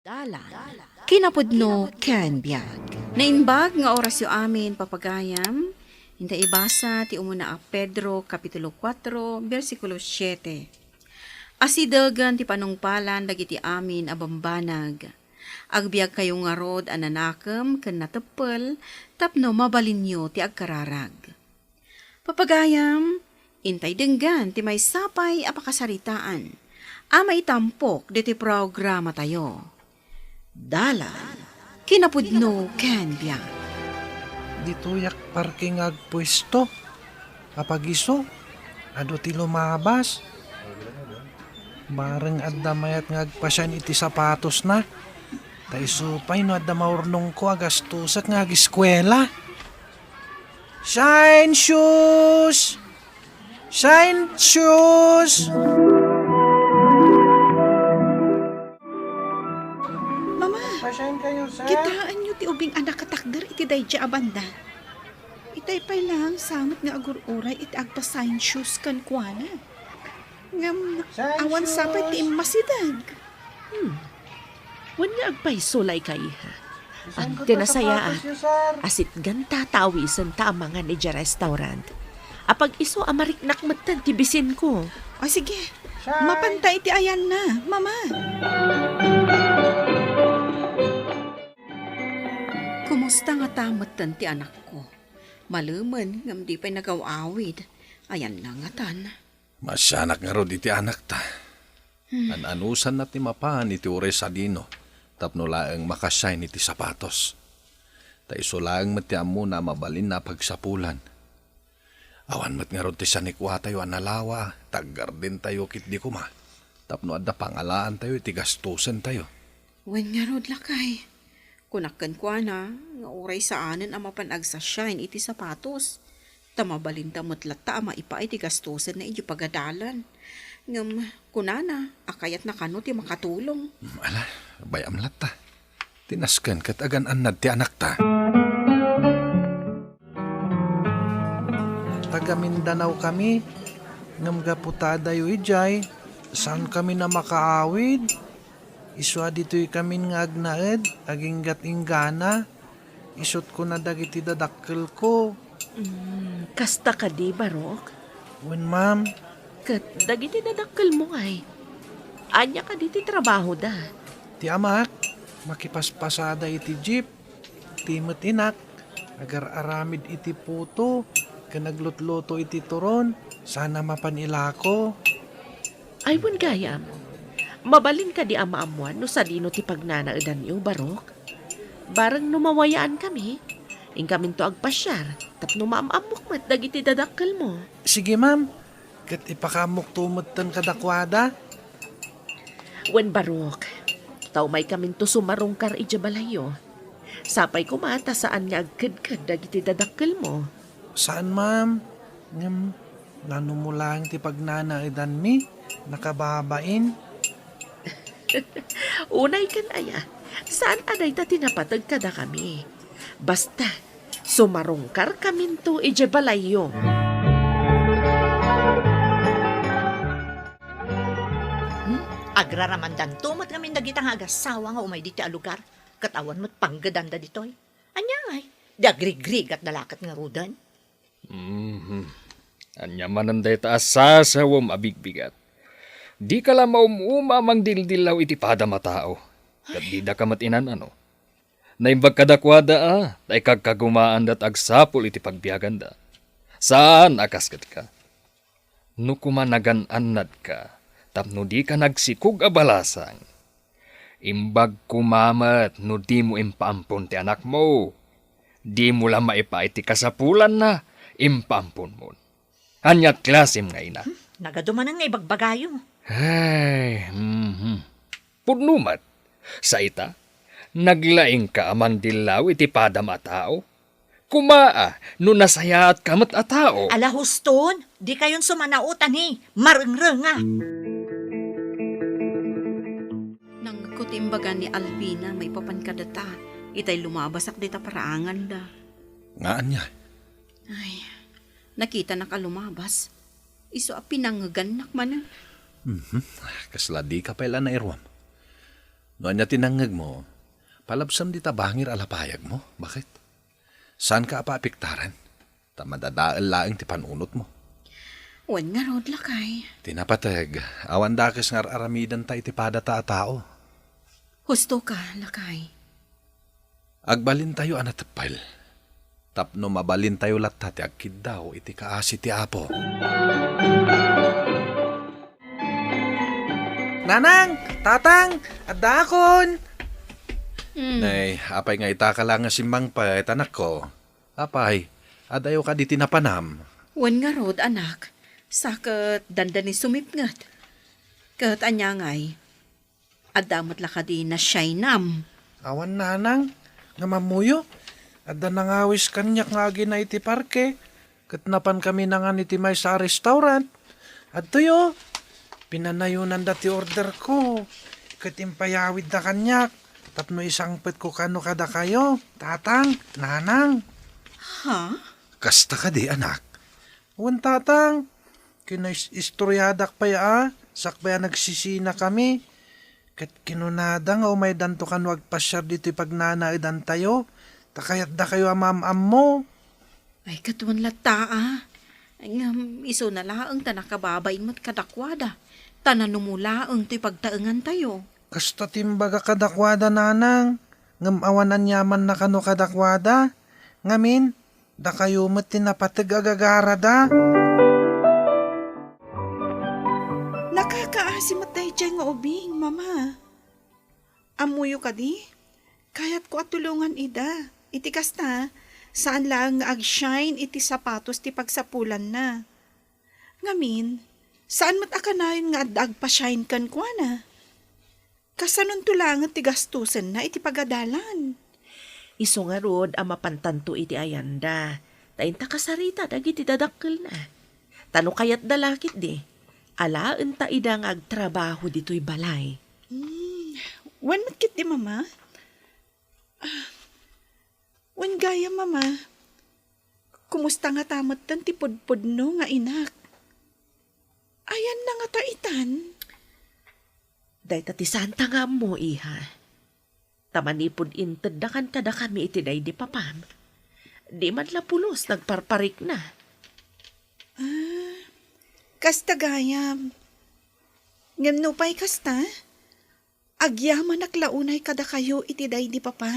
Dala. Kinapudno ken biag. Naimbag nga oras yu amin papagayam. Hinta ibasa ti umuna a Pedro kapitulo 4 bersikulo 7. Asidagan ti panungpalan dagiti amin a bambanag. Agbiag kayo nga rod ananakem ken natepel tapno mabalinyo ti agkararag. Papagayam, intay denggan ti may sapay a pakasaritaan. Ama itampok diti programa tayo. Dala, kinapudno ken biag. Dito yak parking agpwesto. Apagiso, ado ti lumabas. Bareng adda mayat ngagpasyan iti sapatos na. Taisupay no adda maurnong ko agastusak nga agiskwela. Shine shoes! Shine shoes! Mama, Shine kayo, sir. kitaan nyo ti ubing anak katakder iti dayja abanda. Itay pa'y lang samot nga agur-uray iti agpa-sign shoes kan kuana. Ngam, Sign awan shoes. sapay ti masidag. Wan nga agpaisulay kay ha. Saan ko Ang ta tinasayaan, sapatos niyo, sir? asit ganta tawisan ta amangan ni ja restaurant. Apag iso amariknak matan ti bisin ko. O sige, Shine. mapantay ti ayan na, mama. Kumusta nga tamatan ti anak ko? Maluman, ngam di pa'y nagawawid. Ayan na nga tan. Masyanak nga rod iti anak ta. An-anusan na ti mapahan iti ure sa dino. Tapno laang makasyain iti sapatos. Ta iso laang mati amo na mabalin na pagsapulan. Awan mat nga rod ti sanikwa tayo analawa. Taggar din tayo kit di kuma. Tapno adda pangalaan tayo iti gastusan tayo. Wen nga rod lakay. Kunakan kwa na, nga uray sa anan ang mapanag sa shine iti sapatos. Tamabalin tamot lata ama ipa iti gastusan na iti pagadalan. Ngam, kunana, akayat na kano ti makatulong. Ala, bayam lata. Tinaskan kat agan anad ti anak ta. Taga Mindanao kami. Ngam gaputada yu ijay. Saan kami na makaawid? Iswa dito'y kami nga agnaed. Aging gatinggana. Isot ko na dagiti dadakkel ko. Kasta ka di barok? Wen ma'am, Kat dagiti dadakkel mo ngay. Anya ka diti trabaho da. ti amak, makipaspasada iti jeep. Timot inak, agar aramid iti puto. Kanagluto iti turon. Sana mapanila ko. Ay wan gayam. Mabalin ka di ama-amuan no sa dino ti pagnanaadan niyo barok. Barang numawayaan kami. Ing kamin to agpasyar. Tapno maamamok mat dagiti dadakkel mo. Sige ma'am, kat ipakamok tumutan kadakwada. Wen barok, tao may kamin to sumarungkar ija balayo. Sapay kumata saan nga agkad-kad dagiti dadakkel mo. Saan ma'am? Ngam, nanumulang ti pagnanaidan mi, nakababain. Unay kan aya, saan aday ta tinapatag kada kami. Basta, sumarungkar kamin to ija balayo. Agraramandan tumat kami dagitang agasawa nga umay diti a lugar. Katawan mo't panggadanda ditoy. Anya ngay, di agrigrig at dalakat nga rudan. Anya mananday ta asasawam abigbigat. Di ka lang maumumamang dildilaw iti pada matao. Kat di da ka matinan ano. Naimbag kadakwada tay kagkagumaan dat agsapol iti pagbiyagan da. Saan akas kat ka? No kumanagan-anad ka, tapno di ka nagsikog abalasang. Imbag kumamat no di mo impaampon ti anak mo. Di mo lang maipa iti kasapulan na, impaampon mo. Anyat klasim nga ina. Nagadumanan nga ibagbagayo. Ay, Pudnumat, sa ita, naglaing ka amang dilaw iti padam a tao. Kumaa, no nasayaat kamat a tao. Ala huston, di kayon sumanautan marengrenga. Nang kutimbagan ni Alvina may papankadata, itay lumabasak dita paraangan da. Ngaan niya. Ay, nakita na ka lumabas. Iso a pinangganak man. Kasla di ka pala na irwam. No anya tinangag mo, palabsam di ta bangir alapayag mo. Bakit? Saan ka paapiktaran? Ta madadaal laeng ti panunot mo. Wan nga rod lakay. Tinapatag, awan dakes nga aramidan ta iti pada ta a tao. Husto ka, lakay. Agbalin tayo anatapal. Tapno mabalin tayo latta ti agkid daw iti kaasi ti apo. Nanang! Tatang! Adakon! Nay, apay nga itaka lang nga simbang pa, anak ko. Apay, adayo ka di tinapanam. Wan nga rod, anak. Sakat dandani sumipngat. Kat anyangay. Adamot laka di na syaynam. Awan nanang, nga mamuyo. Adda nangawis kanyak nga agi na iti parke. Katnapan kami na nga iti may sa restaurant. At tuyo, pinanayunan dati order ko. Katimpayawid da kanyak. Tapno isangpet ko kano kada kayo. Tatang, nanang. Ha? Kasta ka di, anak. Awan tatang. Kinaistoryadak pa ya. Sakbaya nagsisina kami. Kat kinunada nga umay danto kan wag pasyar dito pagnanaidan tayo. Takayat da kayo amam mo. Ay, katuan lata iso na laang ta nakababay mo't kadakwada. Tananumulaang to'y pagtaengan tayo. Kasta timbaga kadakwada nanang. Ngam awanan yaman na kano kadakwada. Ngamin, da kayo mo't tinapatag agagara da. Nakakaasim at tayo dyan nga ubing, mama. Amuyo ka di? Kayat ko at tulungan ida. Iti kasta, saan lang nga ag-shine iti sapatos ti pagsapulan na. Ngamin, saan mat akanayon nga adag pa-shine kan kwa na? Kasanon tulangan ti gastusan na iti pagadalan. Iso nga rod ang mapantanto iti ayanda. Tayin ta kasarita dagiti dadakkel na. Tano kayat dalakit di. Alaan ta idang agtrabaho dito'y balay. Wan matkit di, mama? Wan gaya, mama. Kumusta nga tamat tan ti pudpudno nga inak? Ayan na nga taitan. Day ti santa nga mo, iha. Tamanipod inted da kada kami iti day di papam. Di man la pulos nagparparik na. Kasta gayam. Ngem no pa'y kasta? Agyaman naklaunay kada kayo iti day di papa.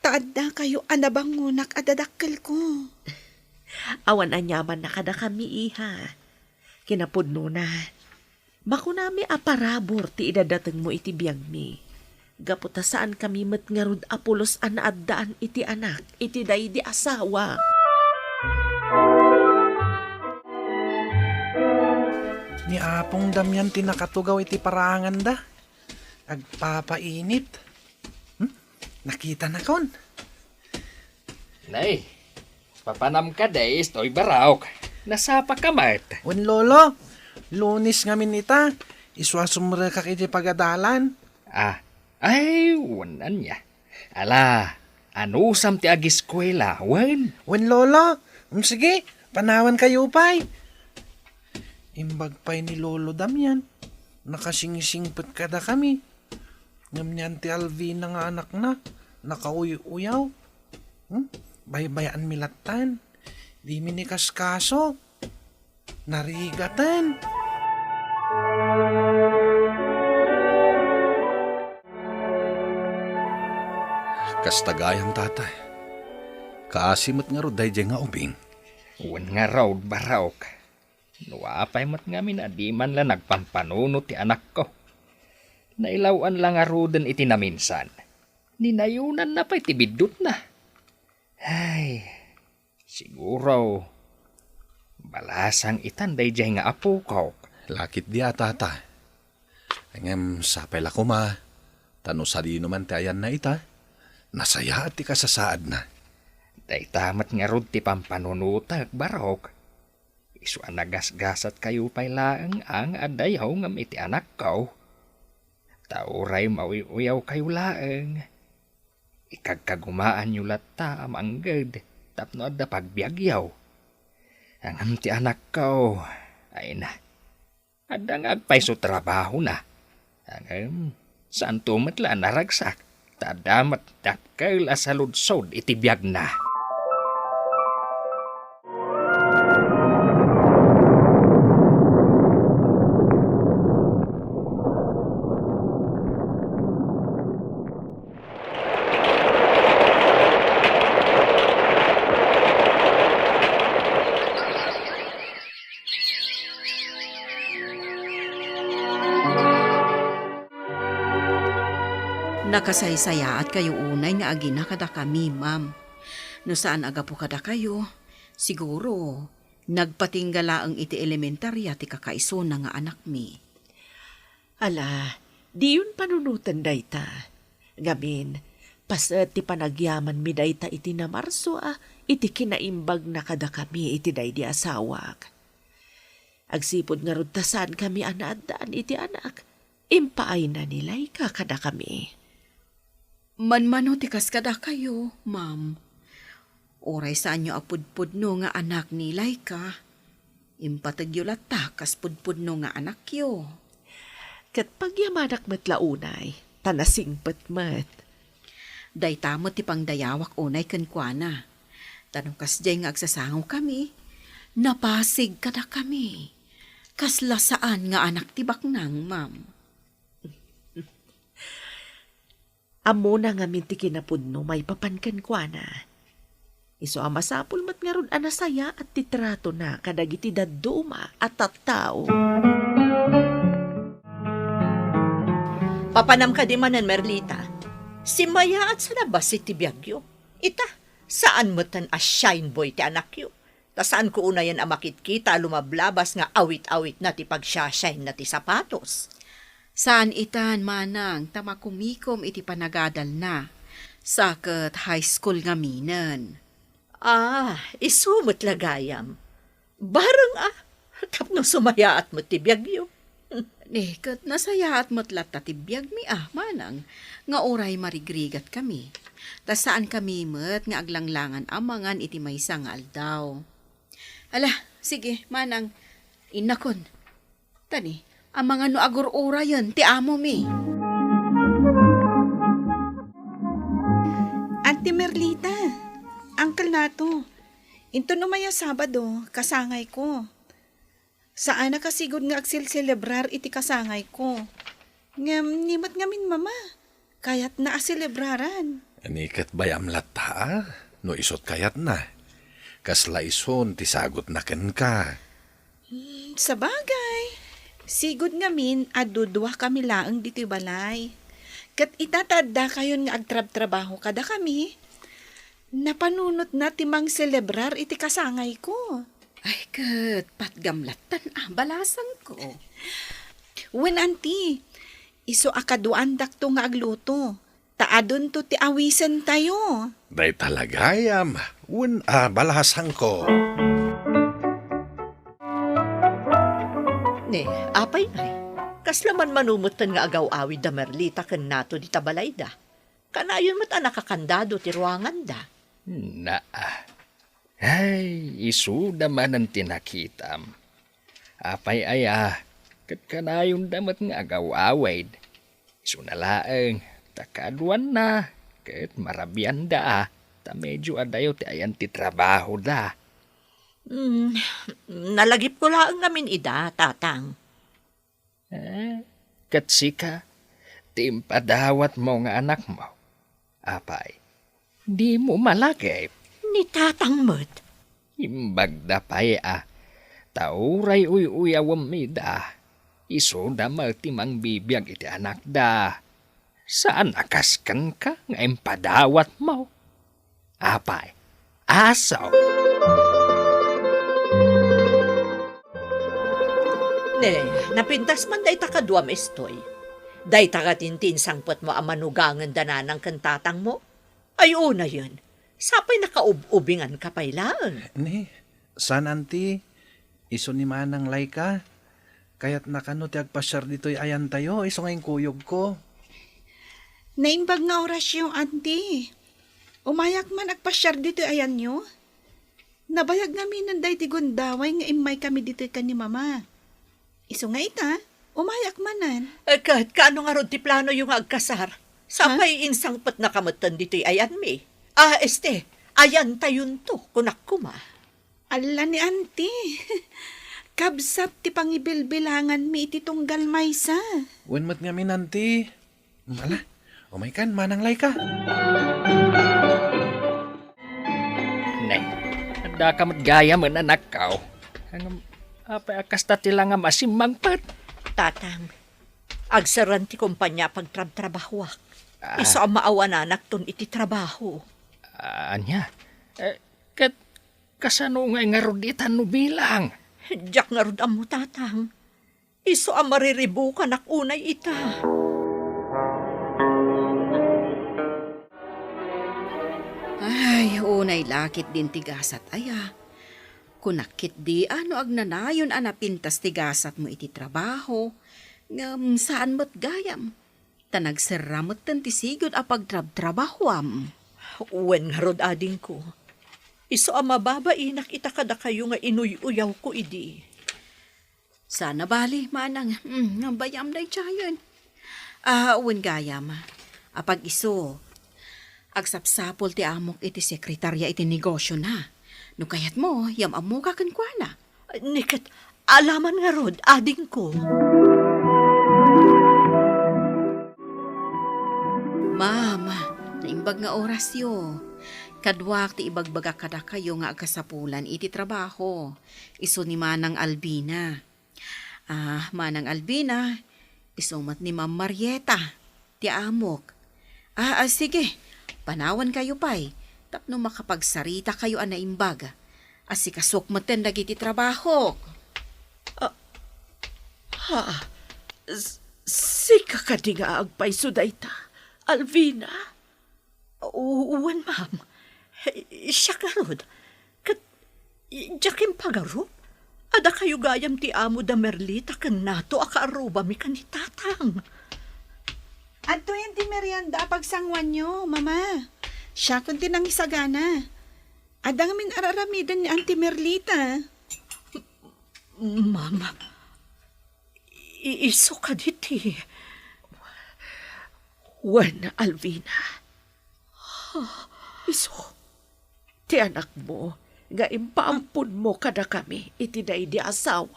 Taadda kayo anabangunak adadakkel ko. Awan anyaman na kada kami, iha. Kinapudno na. Bako nami aparabor ti idadateng mo iti biyag mi. Gaputa saan kami met ngarud apulos anaadaan iti anak, iti day di asawa. Ni apong damyan tinakatugaw iti parangan da. Agpapainit. Nakita na kon. Nay, papanam ka days, to'y baraok. Nasapa ka mat. Wen lolo, lunis nga minita. Iswasumre ka iti pagadalan. Ay, wanan niya. Ala, anusam ti agiskwela, wen. Wen lolo, sige, panawan kayo pa'y. Imbag pa'y ni lolo damyan. Nakasing-singpet kada kami. Ngam niyan ti Alvina nga anak na. Nakauyaw. Baybayaan milatan. Di minikas kaso. Narigatan. Kastagayam tatay. Kaasimot nga ro dayjay nga ubing. Wen nga raw baraok. Nuwapay mat ngamin adi man la nagpampanuno ti anak ko. Nailawan lang arudan iti naminsan. Ninayunan na pa'y tibidot na. Ay, siguro, balasang itanday jay nga apo ko. Lakit di atata. Ngem sapay la kuma. Tano sa di naman ti ayan na ita. Nasaya at ti kasasaad na. Day tamat nga rod ti pampanunutag barok. Isu nagasgasat kayo pa'y laang ang adayaw ngam iti anak ko. Tauray mawiuyaw kayo laang. Ikagkagumaan nyo lata amanggad. Tapno adda pagbiagyaw. Ang ti anak ko, ay na. Adda nga agpay so trabaho na. Ang Saan tumatla naragsak? Tadamat dakkel sa ludsod iti biyag na. Nakasaysaya at kayo unay nga agina kada kami, ma'am. No saan aga po kada kayo, siguro nagpatinggala ang iti elementarya ti kakaiso na nga anak mi. Ala, di yun panunutan dayta. Gamin, pasat ti panagyaman mi dayta iti na Marso iti kinaimbag na kada kami iti day di asawak. Agsipod nga rudtasan kami anaadaan iti anak, impaay na nilay ka kada kami. Manmano tikas kada kayo, ma'am. Oray saan nyo apudpud no nga anak ni Laika. Impatagyo lata kas pudpud no nga anak yo. Kat pagyamanak matlaunay, tanasingpet mat. Day tamo ti pangdayawak unay kenkwana. Tanong kas jay nga agsasangaw kami. Napasig kada kami. Kasla saan nga anak ti baknang, ma'am. Amo na nga minti kinapudno may papankan kwa na. Iso amasapul mat nga ron anasaya at titrato na kadagiti daduma at tattao. Papanam ka di manan, Merlita. Si Maya at sa labas si Tibiyagyo. Ita, saan mo tan a shine boy ti anak yo? Ta saan ko una yan amakitkita lumablabas nga awit-awit na ti pagsyashine na ti sapatos? Saan itan, manang, tamakumikom iti panagadal na. Saket high school nga minan. Isumot lagayam. Barang tapno sumayaat mo tibiyagyo. Ket nasaya at matlat tatibiyag mi manang. Nga oray marigrigat kami. Ta saan kami met nga aglanglangan amangan iti maysa nga aldaw. Ala, sige, manang, inakon. Tani, ang mga no agor-ora yun, ti amo mi. Auntie Merlita, Uncle Nato, into no maya Sabado, kasangay ko. Saan na kasigod nga agsil-celebrar iti kasangay ko. Ngam, nimat ngamin mama, kayat na aselebraran. Anikat bayam lata, no isot kayat na. Kasla ison ti sagot na ken ka. Sa bagay, sigod ngamin adudwa kami laeng dito balay. Kat itatadda kayon nga agtrab-trabaho kada kami. Napanunot na timang celebrar iti kasangay ko. Ay, ket, patgamlatan balasan ko. Wen auntie, iso akaduan dakto nga agluto. Taadon to ti awisen tayo. Day talagayam, balahasan ko. Ne, apay nay. Kaslaman manumutan nga agaw-awid da Merlita ken nato di tabalay da. Kanayon mat nakakandado ti ruangan da. Ay, isu daman ang tinakitam. Apay kat kanayon damat nga agaw-awid. Isu na laeng, takaduan na, kat marabian da ta medyo adayo ti ayan ti trabaho da. Nalagip ko lang ngamin ida, tatang. Kat sika, timpadawat mo nga anak mo. Apay, di mo malagay. Ni tatang mat. Imbag da pay tauray uyawam mi da. Iso da timang bibiyag iti anak da. Saan akaskan ka nga impadawat mo? Apay, asaw. Ne, napintas man day takaduam estoy. Day takatintin sangpot mo ang manugangan dananang kantatang mo. Ay una yun. Sapay nakaubingan ka pailaan. Ni, saan auntie? Iso ni manang Laika. Kaya't nakano ti agpasyar dito'y ayan tayo, iso ngayong kuyog ko. Naimbag nga orasyon, auntie. Umayak man agpasyar dito ayan nyo. Nabayag namin ng day ti gundaway nga imay kami dito ka ni mama. Iso nga ita, Umayak manan. Kahit kaano nga ron ti plano yung agkasar. Sapay insang pat nakamatan dito'y ayan mi. Ayan tayon to, kunak kuma. Ala ni auntie. Kabsat ti pangibilbilangan mi iti tunggal maysa. Wen mat nga minanti. Mala, umay kan, manang lay ka. Nay, ada ka matgaya man anak kao. Ang apa akasta tila nga masimang pat. Tatang, agsaran ti kumpanya pagtrabtrabahwak. Iso ang maawan anak ton iti trabaho. Anya, kasano nga ruditan no bilang. Diyak nga rod mo, tatang. Iso ang mariribukan ak unay ita. Ay, unay lakit din tigasat aya. Kunakit di ano agnanayon anapintas tigasat mo iti trabaho. Ngam saan mo't gayam? Tanagsaramot tan tisigod apag trabtrabahwam. Uwen nga rod ading ko. Iso ang mababainak ita kada kayo nga inuy-uyaw ko idi. Sana bali, manang. Bayam na itiayon. Uwan gayam. Apag iso, agsapsapol ti amok iti sekretarya iti negosyo na. No kayat mo, yam amo kakankwana. Nikat, alaman nga rod ading ko. Mama, naimbag nga orasyo. Kadwak ti ibagbaga kada kayo nga agkasapulan iti trabaho. Iso ni Manang Albina. Manang Albina, isumat ni Ma'am Marieta, ti amok. Sige, panawan kayo pa'y. Tapno makapagsarita kayo anaimbag. Asikasok maten dagiti trabaho. Sika ka di nga agpay sudayta, Alvina. Uwan, ma'am. Siya ka rod. Jakim pagaro. Ada kayo gayam ti amo da Merlita kan nato akaaruba mi kan ni tatang. Adto yan ti merienda pagsangwan nyo, mama. Siya kun tinang isagana. Adang min araramidan ni Auntie Merlita. Mama, iso ka diti. Wen, Alvina. Iso, ti anak mo, nga impaampun mo kada kami, iti day di asawa.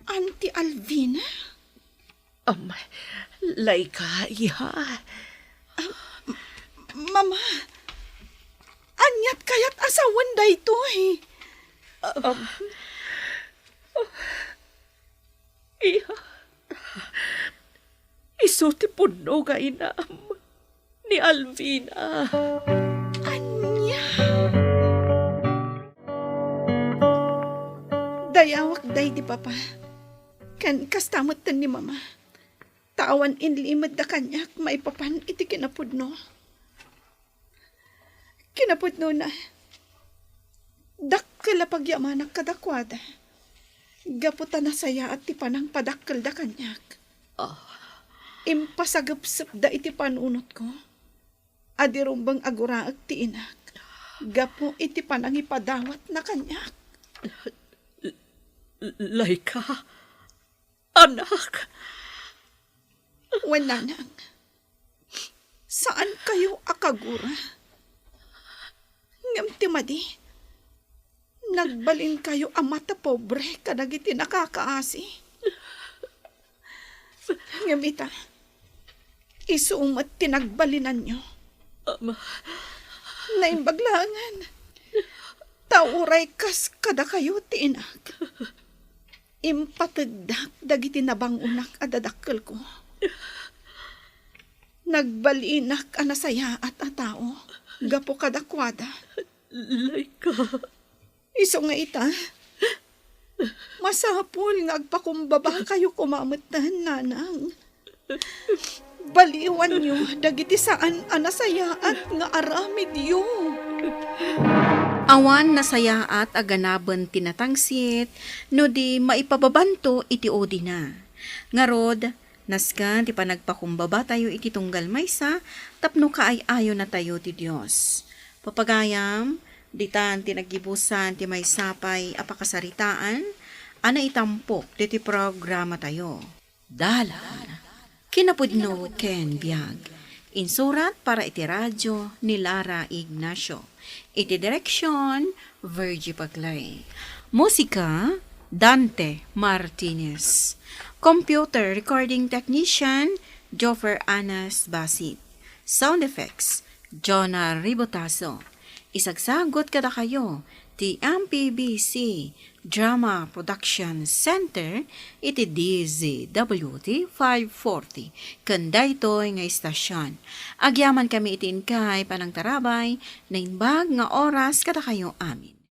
Auntie Alvina? Laika, iha. Mama, anyat kayat asawan da ito eh. Iha. Iso ti puno nga inam ni Alvina. Anya? Dayawak day di papa. Kan kastamot tan ni mama. Tawan inlimad da kanyak maipapan iti kinapudno. Kinapudno na. Dakkala pagyamanak kadakwada. Gaputa na saya at ti panang padakkal da kanyak. Impasagapsap da iti panunot ko. Adirumbang aguraag ti inak. Gapo iti panang ipadawat na kanyak. Laika, anak. Wala nang. Saan kayo akagura? Ngam ti madi. Nagbalin kayo amata pobre kadagiti nakakaasi. Ngamita. Isumat tinagbalinan nyo. Naimbaglangan. Tauray kas kada kayo tiinak. Impatagdak dagiti nabangunak adadakkel ko. Nagbalinak anasaya at atao. Gapo kadakwada. Laika. Iso nga ita. Masapul nga agpakumbaba kayo kumamatahan nanang. Baliwan nyo dagiti saan anasaya at nga aramid yo. Awan nasaya at aganaban tinatangsit, no di maipababanto iti odi na. Ngarod, naskan ti panagpakumbaba tayo iti tunggal maysa, tapno kaay-ayo na tayo ti Diyos. Papagayam, ditan ti naggibusan ti maysapay apakasaritaan, Ana itampok diti programa tayo. Dalan. Kinapudno Ken Biag. Insurat para iti radyo ni Lara Ignacio. Iti direksyon, Virgie Paglay. Musika, Dante Martinez. Computer recording technician, Joffer Anas Basit. Sound effects, Jonah Ribotaso. Isagsagot kada kayo, ti MPBC Drama Production Center, iti DZWT 540. Kanday to'y nga istasyon. Agyaman kami itin kay panang tarabay, na inbag nga oras kada kayo amin.